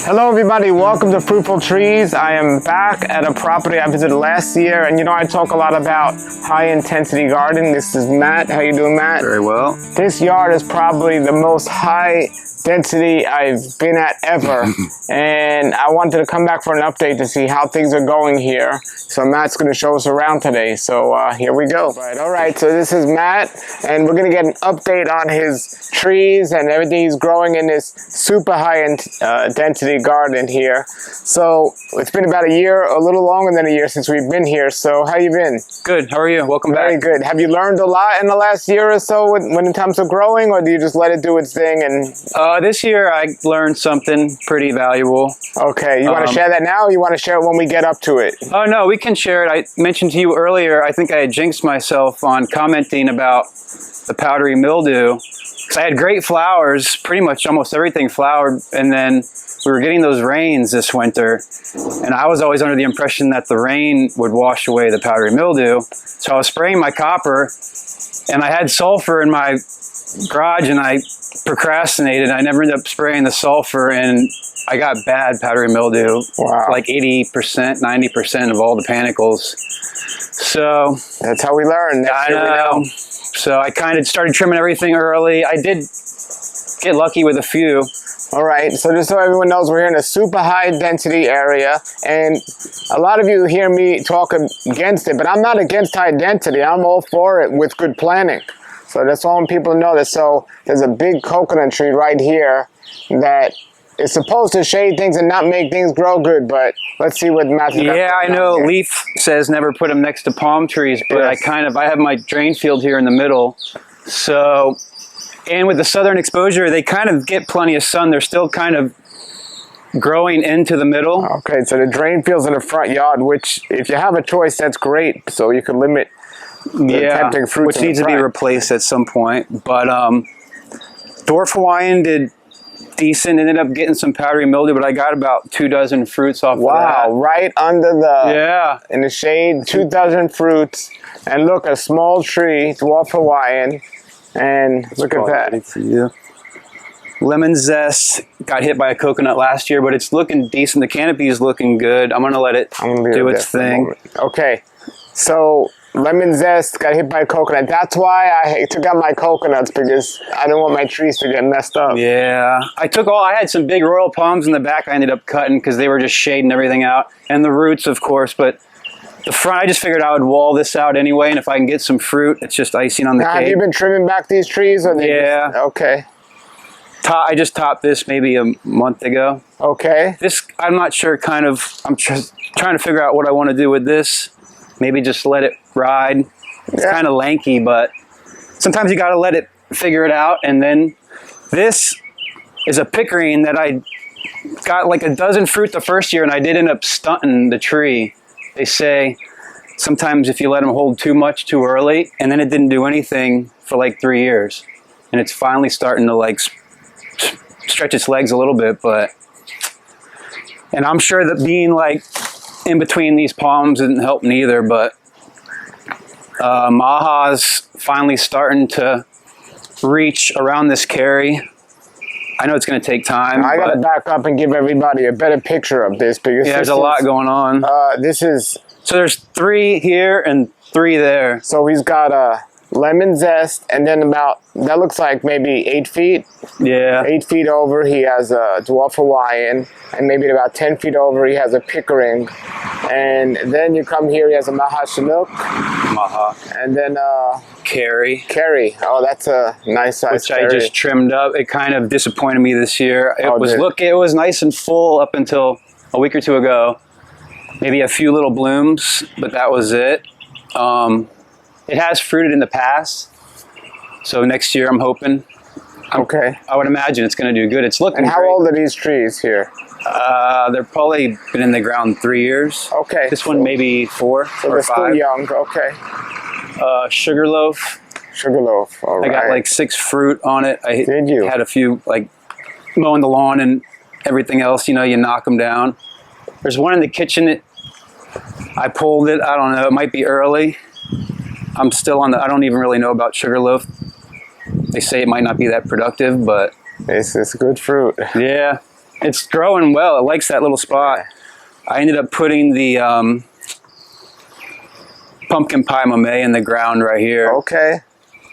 Hello everybody, welcome to Fruitful Trees. I am back at a property I visited last year, and you know I talk a lot about high intensity gardening. This is Matt. How you doing, Matt? Very well. This yard is probably the most high density I've been at ever, and I wanted to come back for an update to see how things are going here. So Matt's going to show us around today, so here we go. Alright, so this is Matt, and we're going to get an update on his trees and everything he's growing in this super high density garden here. So it's been about a year, a little longer than a year since we've been here. So how you been? Good. How are you? Welcome back. Very good. Have you learned a lot in the last year or so when it comes to growing, or do you just let it do its thing? And this year I learned something pretty valuable. Okay, you want to share that now, or you want to share it when we get up to it? Oh no, we can share it. I mentioned to you earlier, I think I had jinxed myself on commenting about the powdery mildew, because I had great flowers, pretty much almost everything flowered, and then we were getting those rains this winter, and I was always under the impression that the rain would wash away the powdery mildew. So I was spraying my copper, and I had sulfur in my garage, and I procrastinated. I never ended up spraying the sulfur, and I got bad powdery mildew. Wow. Like 80%, 90% of all the panicles. So that's how we learn. I know. So I kind of started trimming everything early. I did get lucky with a few. All right, so just so everyone knows, we're here in a super high density area, and a lot of you hear me talk against it, but I'm not against high density. I'm all for it with good planning. So that's all people know that. So there's a big coconut tree right here that is supposed to shade things and not make things grow good, but let's see what Matthew got. Yeah, I know Leaf says never put them next to palm trees, but yes. I have my drain field here in the middle. So, and with the southern exposure, they kind of get plenty of sun. They're still kind of growing into the middle. Okay, so the drain field's in the front yard, which if you have a choice, that's great. So you can limit the tempting fruits, which needs to be replaced at some point. But Dwarf Hawaiian did decent, ended up getting some powdery mildew, but I got about 2 dozen fruits off of that. Wow, right under the, in the shade, 2 dozen fruits. And look, a small tree, Dwarf Hawaiian, and look at that. For you. Lemon Zest got hit by a coconut last year, but it's looking decent. The canopy is looking good. I'm going to let it do its thing. Okay, so Lemon Zest got hit by a coconut. That's why I took out my coconuts, because I didn't want my trees to get messed up. Yeah, I had some big royal palms in the back I ended up cutting because they were just shading everything out. And the roots, of course, but the front, I just figured I would wall this out anyway, and if I can get some fruit, it's just icing on the cake. Have you been trimming back these trees? Or okay. I just topped this maybe a month ago. Okay. This, I'm not sure, I'm trying to figure out what I want to do with this. Maybe just let it ride. It's kind of lanky, but sometimes you got to let it figure it out. And then this is a pickering that I got like a dozen fruit the first year, and I did end up stunting the tree. They say sometimes if you let them hold too much too early, and then it didn't do anything for like 3 years, and it's finally starting to like stretch its legs a little bit. And I'm sure that being like in between these palms didn't help neither, but Maha's finally starting to reach around this carry. I know it's going to take time. I got to back up and give everybody a better picture of this, because there's a lot going on. So there's 3 here and 3 there. So he's got a Lemon Zest, and then that looks like maybe 8 feet. Yeah. 8 feet over, he has a Dwarf Hawaiian, and maybe about 10 feet over, he has a Pickering. And then you come here, he has a Maha Chinook. Maha. And then Carry. Oh, that's a nice size Which I just trimmed up. It kind of disappointed me this year. It was nice and full up until a week or 2 ago. Maybe a few little blooms, but that was it. It has fruited in the past, so next year I'm hoping. Okay. I would imagine it's going to do good. It's looking. And how old are these trees here? They're probably been in the ground 3 years. Okay. This one maybe 4 so or 5. Still young. Okay. Sugarloaf. Sugarloaf. All right. I got like 6 fruit on it. Did you? Had a few, like mowing the lawn and everything else. You know, you knock them down. There's one in the kitchen. I pulled it. I don't know. It might be early. I'm still on I don't even really know about Sugarloaf. They say it might not be that productive, but it's good fruit. Yeah. It's growing well. It likes that little spot. I ended up putting the pumpkin pie mamey in the ground right here. Okay.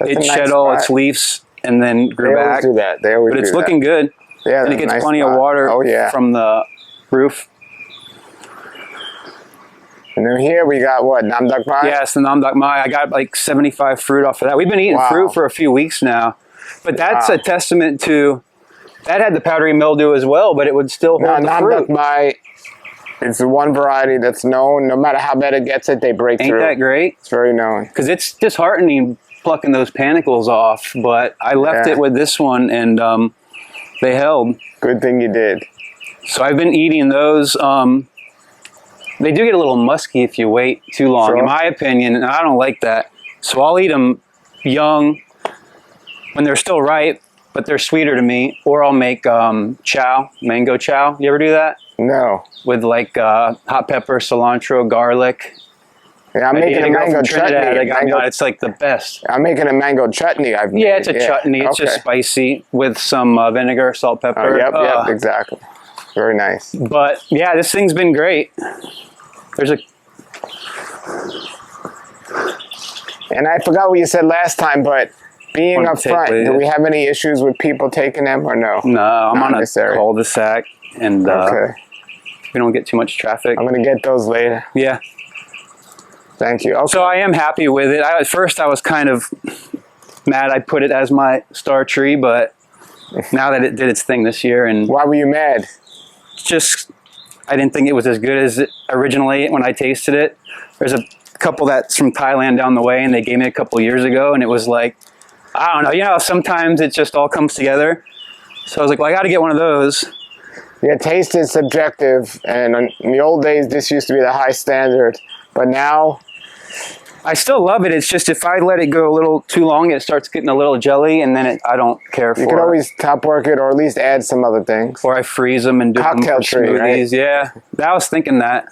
It shed all its leaves and then grew back. They always do that. They always do that. But it's looking good. Yeah, and it gets plenty of water from the roof. And then here we got what, Nam Duk Mai? Yeah, it's the Nam Duk Mai. I got like 75 fruit off of that. We've been eating fruit for a few weeks now. But that's a testament to, that had the powdery mildew as well, but it would still hold the Nam fruit. Duk Mai is the one variety that's known, no matter how bad it gets it, they break through. Ain't that great? It's very known. Because it's disheartening plucking those panicles off, but I left it with this one and they held. Good thing you did. So I've been eating those. They do get a little musky if you wait too long, in my opinion, and I don't like that. So I'll eat them young when they're still ripe, but they're sweeter to me. Or I'll make chow, mango chow. You ever do that? No. With like hot pepper, cilantro, garlic. Yeah, I'm making a mango chutney. It's like the best. I'm making a mango chutney. Yeah, it's a chutney. It's just spicy with some vinegar, salt, pepper. Yep, exactly. Very nice. But yeah, this thing's been great. There's a... And I forgot what you said last time, but being up front, do we have any issues with people taking them or no? No, I'm on a cul-de-sac and we don't get too much traffic. I'm going to get those later. Yeah. Thank you. Okay. So I am happy with it. At first I was kind of mad I put it as my star tree, but now that it did its thing this year. And why were you mad? Just, I didn't think it was as good as it originally when I tasted it. There's a couple that's from Thailand down the way and they gave me a couple years ago and it was like, I don't know, you know, sometimes it just all comes together. So I was like, well, I got to get one of those. Yeah, taste is subjective, and in the old days, this used to be the high standard, but now... I still love it. It's just if I let it go a little too long, it starts getting a little jelly, and then I don't care for it. You can always top work it, or at least add some other things. Or I freeze them and do cocktail them for tree, smoothies. Right? Yeah, I was thinking that.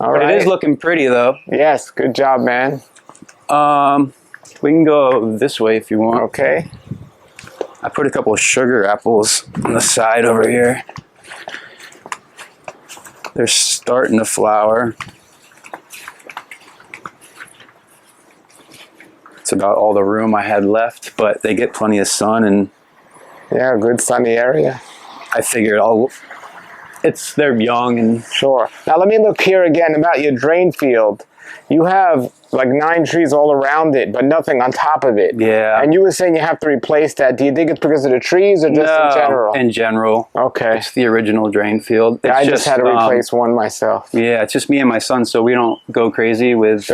All but right. it is looking pretty, though. Yes, good job, man. We can go this way if you want. Okay. I put a couple of sugar apples on the side over here. They're starting to flower. It's about all the room I had left, but they get plenty of sun and... Yeah, good sunny area. I figured they're young and... Sure. Now let me look here again about your drain field. You have like 9 trees all around it, but nothing on top of it. Yeah. And you were saying you have to replace that. Do you think it's because of the trees or just in general? In general. Okay. It's the original drain field. Yeah, I just had to replace one myself. Yeah, it's just me and my son, so we don't go crazy with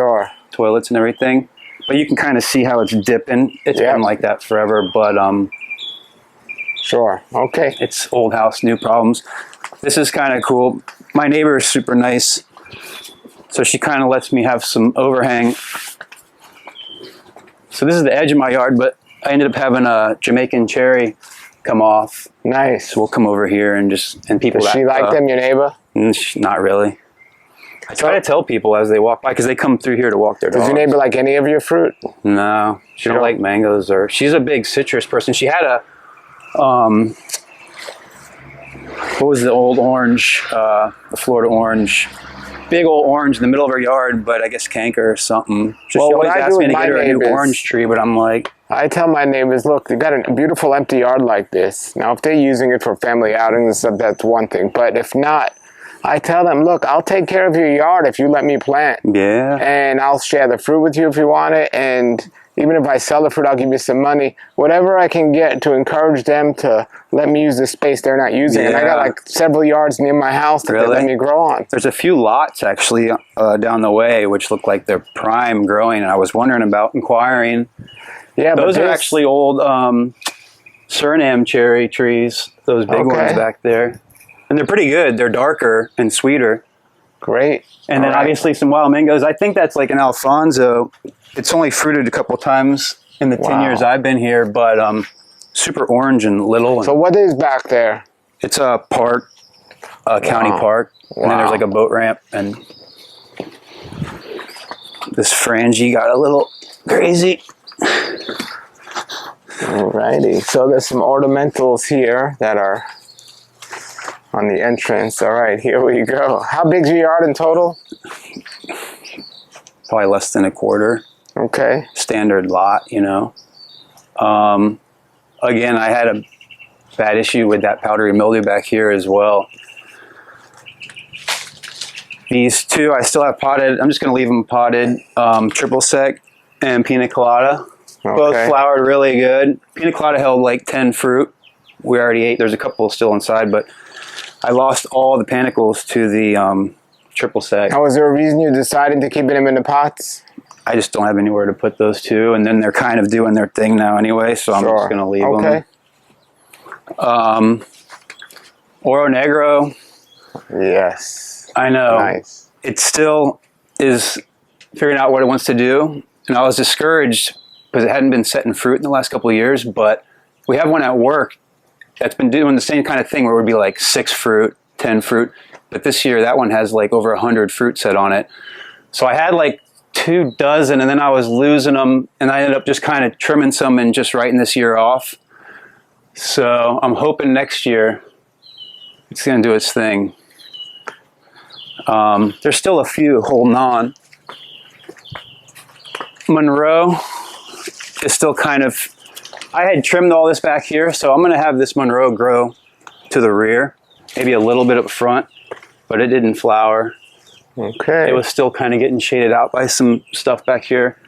toilets and everything. But you can kind of see how it's dipping. It's been like that forever, but sure. Okay. It's old house, new problems. This is kind of cool. My neighbor is super nice. So she kind of lets me have some overhang. So this is the edge of my yard, but I ended up having a Jamaican cherry come off. Nice. So we'll come over here and people... Does she like them, your neighbor? Not really. I try to tell people as they walk by, because they come through here to walk their dogs. Does your neighbor like any of your fruit? No. She don't like mangoes, or... She's a big citrus person. She had a... what was the old orange? The Florida orange. Big old orange in the middle of her yard, but I guess canker or something. She always asked me to get her a new orange tree, but I'm like... I tell my neighbors, look, you got a beautiful empty yard like this. Now, if they're using it for family outings and stuff, that's one thing. But if not, I tell them, look, I'll take care of your yard if you let me plant. Yeah. And I'll share the fruit with you if you want it. And even if I sell the fruit, I'll give you some money. Whatever I can get to encourage them to let me use the space they're not using. Yeah. And I got like several yards near my house that they let me grow on. There's a few lots actually down the way which look like they're prime growing. And I was wondering about inquiring. Yeah, those are actually old Suriname cherry trees. Those big ones back there. And they're pretty good. They're darker and sweeter. Great. And then obviously some wild mangoes. I think that's like an Alfonso. It's only fruited a couple times in the 10 years I've been here, but super orange and little. So what is back there? It's a park, a county park. And then there's like a boat ramp. And this frangie got a little crazy. Alrighty. So there's some ornamentals here that are On the entrance. All right, here we go. How big's your yard in total? Probably less than a quarter. Okay. Standard lot, you know. Again, I had a bad issue with that powdery mildew back here as well. These two I still have potted. I'm just going to leave them potted. Triple sec and pina colada. Okay. Both flowered really good. Pina colada held like 10 fruit. We already ate. There's a couple still inside, but I lost all the panicles to the triple sec. Was there a reason you decided to keep them in the pots? I just don't have anywhere to put those two, and then they're kind of doing their thing now anyway, so I'm just going to leave them. Oro Negro. Yes. I know. Nice. It still is figuring out what it wants to do, and I was discouraged because it hadn't been setting fruit in the last couple of years, but we have one at work that's been doing the same kind of thing where it would be like 6 fruit, 10 fruit, but this year that one has like over 100 fruit set on it. So I had like 2 dozen, and then I was losing them, and I ended up just kind of trimming some and just writing this year off. So I'm hoping next year it's going to do its thing. There's still a few holding on. Monroe is still kind of, I had trimmed all this back here, so I'm going to have this Monroe grow to the rear, maybe a little bit up front, but it didn't flower. Okay. It was still kind of getting shaded out by some stuff back here.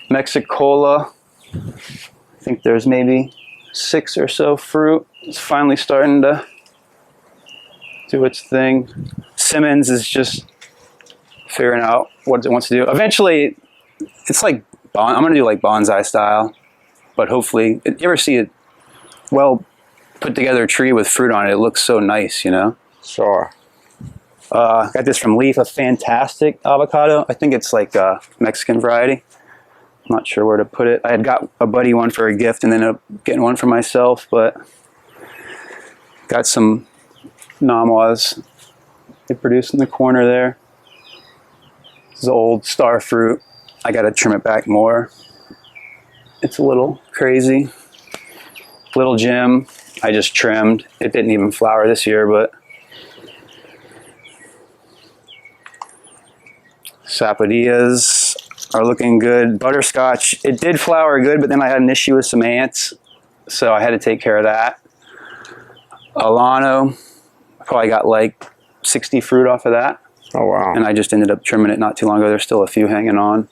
Mexicola, I think there's maybe 6 or so fruit. It's finally starting to do its thing. Simmons is just figuring out what it wants to do. Eventually, it's like, I'm going to do like bonsai style, but hopefully, you ever see a well put together tree with fruit on it? It looks so nice, you know? Sure. Got this from Leaf, a fantastic avocado. I think it's like a Mexican variety. I'm not sure where to put it. I had got a buddy one for a gift and then ended up getting one for myself, but got some Namas they produce in the corner there. This is old star fruit. I got to trim it back more. It's a little crazy. Little Jim, I just trimmed. It didn't even flower this year, but Sapodillas are looking good. Butterscotch, it did flower good, but then I had an issue with some ants, so I had to take care of that. Alano, I probably got like 60 fruit off of that. Oh, wow. And I just ended up trimming it not too long ago. There's still a few hanging on.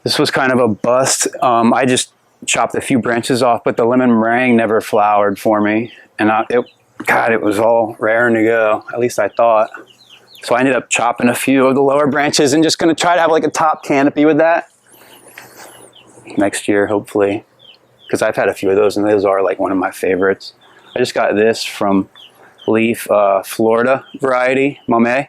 This was kind of a bust. I just chopped a few branches off, but the lemon meringue never flowered for me. And God, it was all raring to go. At least I thought. So I ended up chopping a few of the lower branches and just going to try to have like a top canopy with that next year, hopefully, because I've had a few of those and those are like one of my favorites. I just got this from Leaf, Florida variety, Mame.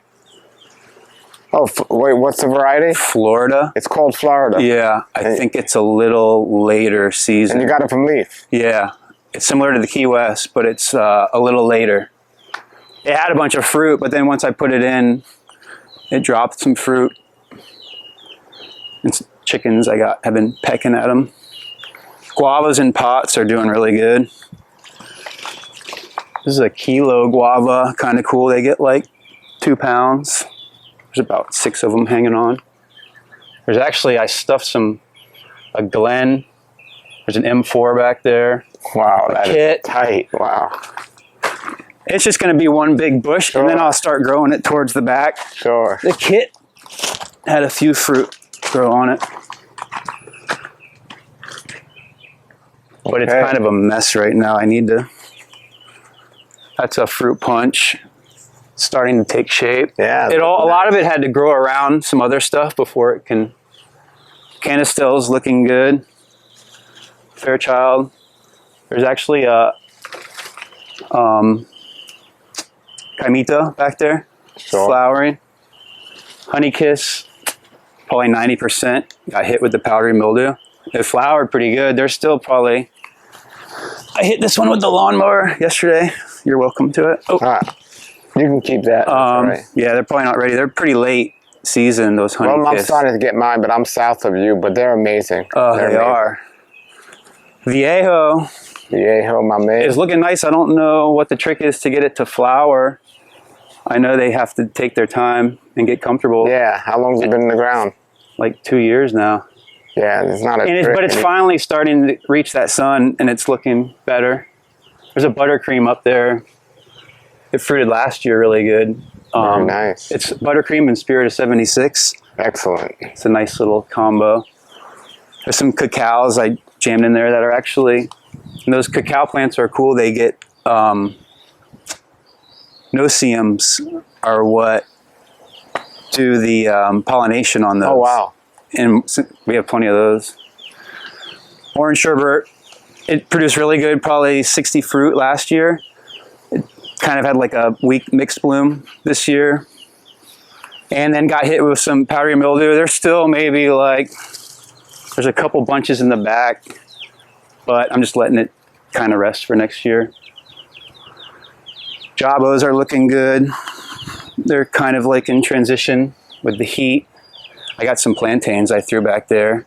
Oh, wait, what's the variety? Florida. It's called Florida. Yeah, I think it's a little later season. And you got it from Leaf? Yeah, it's similar to the Key West, but it's a little later. It had a bunch of fruit, but then once I put it in, it dropped some fruit. And some chickens have been pecking at them. Guavas in pots are doing really good. This is a kilo guava, kind of cool. They get like 2 pounds. There's about 6 of them hanging on. There's actually, I stuffed a Glen. There's an M4 back there. Wow, that is tight. Wow. It's just going to be one big bush, sure. And then I'll start growing it towards the back. Sure. The kit had a few fruit grow on it. But it's kind of a mess right now. I need to... That's a fruit punch. It's starting to take shape. Yeah. A lot of it had to grow around some other stuff before it can... Canistel's looking good. Fairchild. There's actually a... Kaimita back there, sure. Flowering. Honeykiss, probably 90%. Got hit with the powdery mildew. It flowered pretty good. They're still probably... I hit this one with the lawnmower yesterday. You're welcome to it. Oh, you can keep that. Right. Yeah, they're probably not ready. They're pretty late season, those Honeykiss. Well, I'm starting to get mine, but I'm south of you, but they're amazing. Oh, they are. Viejo. Viejo, my man. It's looking nice. I don't know what the trick is to get it to flower. I know they have to take their time and get comfortable. Yeah, how long has it been in the ground? Like 2 years now. Yeah, it's not a trick. But it's finally starting to reach that sun, and it's looking better. There's a buttercream up there. It fruited last year really good. Very nice. It's buttercream and Spirit of 76. Excellent. It's a nice little combo. There's some cacaos I jammed in there that are actually, and those cacao plants are cool. They get, no-see-ums are what do the pollination on those. Oh, wow. And we have plenty of those. Orange sherbet, it produced really good, probably 60 fruit last year. It kind of had like a weak mixed bloom this year. And then got hit with some powdery mildew. There's still maybe like, there's a couple bunches in the back, but I'm just letting it kind of rest for next year. Jabos are looking good. They're kind of like in transition with the heat. I got some plantains I threw back there.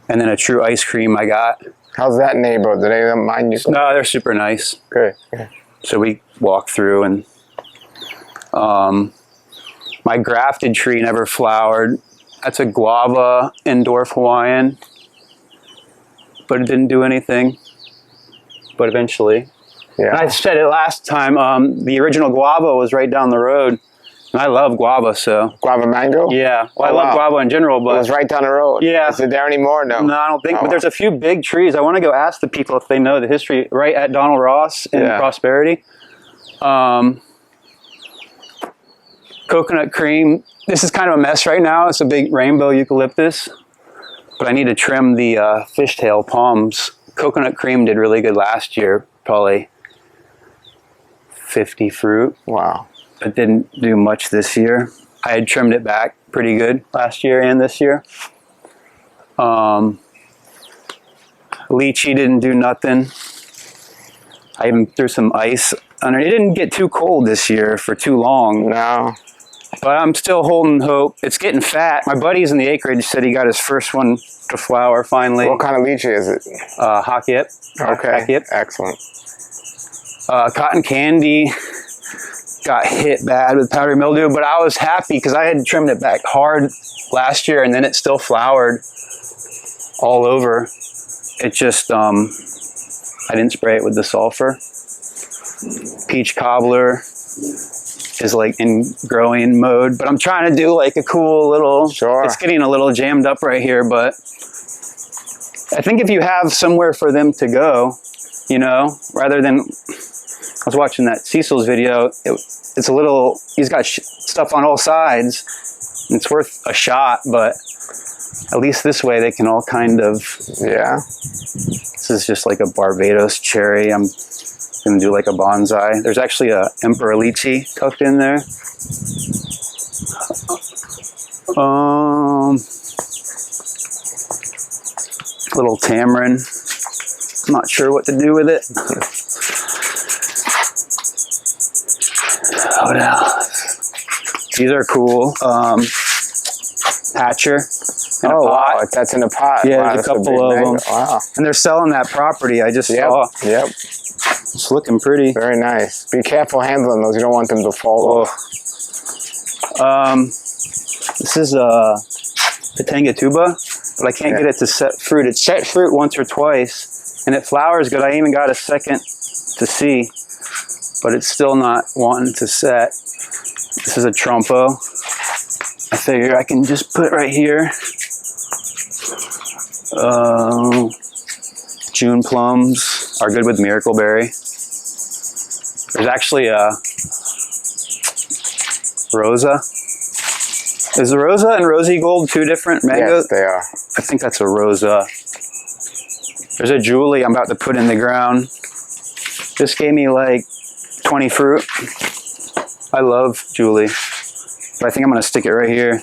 And then a true ice cream I got. How's that neighbor? Do they mind you? No, they're super nice. Good. So we walked through, and my grafted tree never flowered. That's a guava in dwarf Hawaiian, but it didn't do anything. But eventually. Yeah. And I said it last time, the original guava was right down the road. And I love guava, so. Guava mango? Yeah. Well, Oh, I love wow. guava in general, but. It was right down the road. Yeah. Is it there anymore? No. No, I don't think. Oh, But there's a few big trees. I want to go ask the people if they know the history right at Donald Ross in Prosperity. Coconut cream. This is kind of a mess right now. It's a big rainbow eucalyptus, but I need to trim the fishtail palms. Coconut cream did really good last year, probably 50 fruit. Wow. It didn't do much this year. I had trimmed it back pretty good last year and this year. Lychee didn't do nothing. I even threw some ice on it. It didn't get too cold this year for too long. No. But I'm still holding hope. It's getting fat. My buddies in the acreage said he got his first one to flower finally. What kind of lychee is it? Hakip. Okay. Hakip. Excellent. Cotton candy got hit bad with powdery mildew, but I was happy because I had trimmed it back hard last year, and then it still flowered all over. It just, I didn't spray it with the sulfur. Peach cobbler is like in growing mode, but I'm trying to do like a cool little, it's getting a little jammed up right here, but I think if you have somewhere for them to go, you know, rather than, I was watching that Cecil's video, it's a little, he's got stuff on all sides. It's worth a shot, but at least this way they can all kind of, this is just like a Barbados cherry. I'm gonna do like a bonsai. There's actually a emperor lychee tucked in there. Little tamarind. I'm not sure what to do with it. What else? These are cool. Hatcher. Oh, wow. That's in a pot. Yeah, wow, there's a couple of them. Wow. And they're selling that property. I just saw. Yep. It's looking pretty. Very nice. Be careful handling those. You don't want them to fall off. This is a Pitanga tuba, but I can't get it to set fruit. It set fruit once or twice, and it flowers good. I even got a second to see, but it's still not wanting to set. This is a trompo. I figure I can just put right here. June plums are good with miracle berry. There's actually a Rosa. Is the Rosa and Rosy Gold two different mangoes? Yes, they are. I think that's a Rosa. There's a Julie I'm about to put in the ground. This gave me like 20 fruit. I love Julie. But I think I'm going to stick it right here.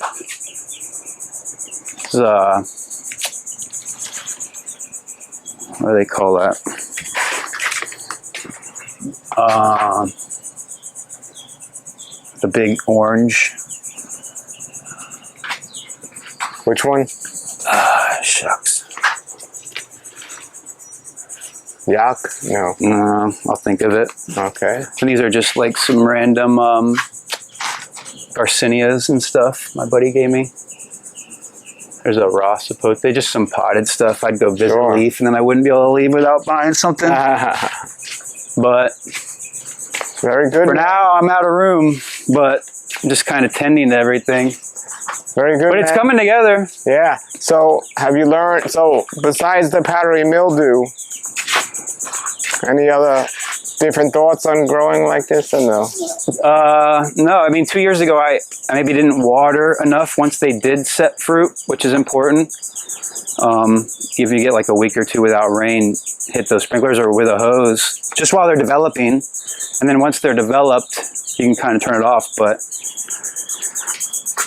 This is what do they call that? The big orange. Which one? Shucks. Yuck? No. No, I'll think of it. Okay. And these are just like some random Garcinias and stuff my buddy gave me. There's a raw sapote, just some potted stuff. I'd go visit Sure. Leaf, and then I wouldn't be able to leave without buying something. But Very good. for now, I'm out of room, but I'm just kind of tending to everything. Very good. But it's man. coming together. Yeah. So have you learned, so besides the powdery mildew, any other different thoughts on growing like this or no? No, I mean, 2 years ago, I maybe didn't water enough once they did set fruit, which is important. If you get like a week or two without rain, hit those sprinklers or with a hose, just while they're developing. And then once they're developed, you can kind of turn it off. But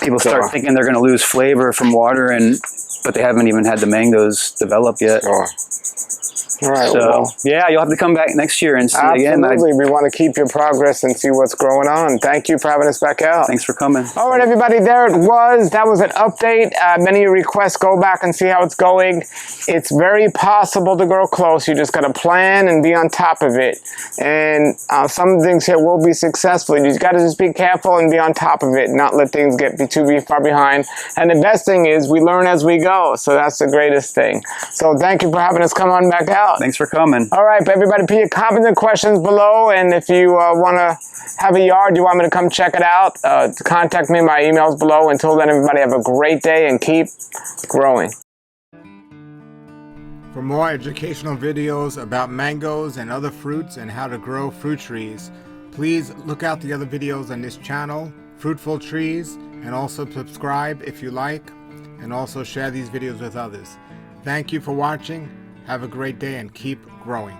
people start thinking they're going to lose flavor from water, but they haven't even had the mangoes develop yet. Sure. All right. So, Well, yeah, you'll have to come back next year and see again. absolutely. We want to keep your progress and see what's going on. Thank you for having us back out. Thanks for coming. All right, everybody, there it was. That was an update. Many of your requests, go back and see how it's going. It's very possible to grow close. You just got to plan and be on top of it. And some things here will be successful. You got to just be careful and be on top of it, not let things get too far behind. And the best thing is we learn as we go. So that's the greatest thing. So thank you for having us come on back out. Thanks for coming. All right, everybody, put your comments and questions below. And if you want to have a yard, you want me to come check it out, contact me. My email's below. Until then, everybody have a great day and keep growing. For more educational videos about mangoes and other fruits and how to grow fruit trees, please look out the other videos on this channel, Fruitful Trees, and also subscribe if you like, and also share these videos with others. Thank you for watching. Have a great day and keep growing.